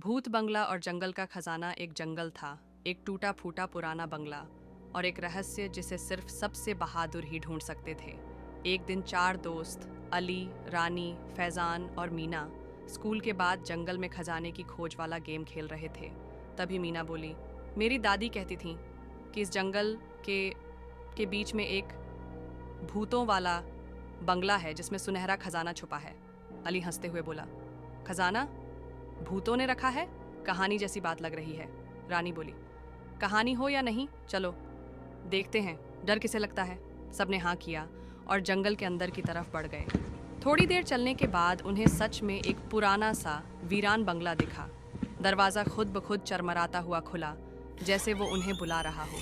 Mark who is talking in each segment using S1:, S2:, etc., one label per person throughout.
S1: भूत बंगला और जंगल का खजाना। एक जंगल था, एक टूटा फूटा पुराना बंगला और एक रहस्य जिसे सिर्फ सबसे बहादुर ही ढूंढ सकते थे। एक दिन 4 दोस्त अली, रानी, फैजान और मीना स्कूल के बाद जंगल में खजाने की खोज वाला गेम खेल रहे थे। तभी मीना बोली, मेरी दादी कहती थी कि इस जंगल के बीच में एक भूतों वाला बंगला है जिसमें सुनहरा खजाना छुपा है। अली हंसते हुए बोला, खजाना भूतों ने रखा है? कहानी जैसी बात लग रही है। रानी बोली, कहानी हो या नहीं, चलो देखते हैं, डर किसे लगता है। सबने हाँ किया और जंगल के अंदर की तरफ बढ़ गए। थोड़ी देर चलने के बाद उन्हें सच में एक पुराना सा वीरान बंगला दिखा। दरवाज़ा खुद ब खुद चरमराता हुआ खुला, जैसे वो उन्हें बुला रहा हो।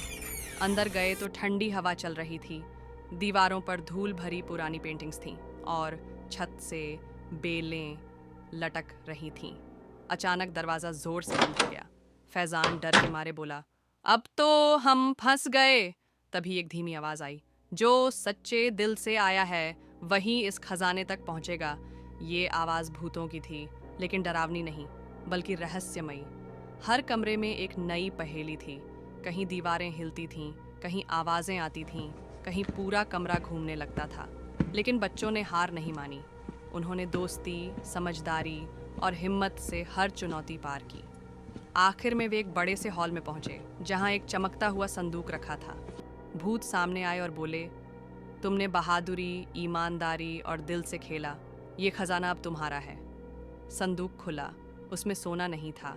S1: अंदर गए तो ठंडी हवा चल रही थी। दीवारों पर धूल भरी पुरानी पेंटिंग्स थीं और छत से बेलें लटक रही थीं। अचानक दरवाज़ा ज़ोर से बंद हो गया। फैजान डर के मारे बोला, अब तो हम फंस गए। तभी एक धीमी आवाज़ आई, जो सच्चे दिल से आया है वही इस खजाने तक पहुंचेगा। ये आवाज़ भूतों की थी, लेकिन डरावनी नहीं बल्कि रहस्यमयी। हर कमरे में एक नई पहेली थी। कहीं दीवारें हिलती थीं, कहीं आवाज़ें आती थीं, कहीं पूरा कमरा घूमने लगता था। लेकिन बच्चों ने हार नहीं मानी। उन्होंने दोस्ती, समझदारी और हिम्मत से हर चुनौती पार की। आखिर में वे एक बड़े से हॉल में पहुंचे, जहां एक चमकता हुआ संदूक रखा था। भूत सामने आए और बोले, तुमने बहादुरी, ईमानदारी और दिल से खेला, ये खजाना अब तुम्हारा है। संदूक खुला। उसमें सोना नहीं था,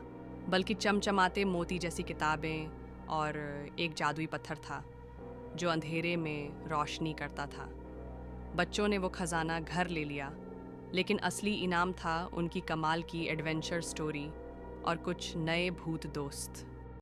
S1: बल्कि चमचमाते मोती जैसी किताबें और एक जादुई पत्थर था जो अंधेरे में रोशनी करता था। बच्चों ने वो खजाना घर ले लिया, लेकिन असली इनाम था उनकी कमाल की एडवेंचर स्टोरी और कुछ नए भूत दोस्त।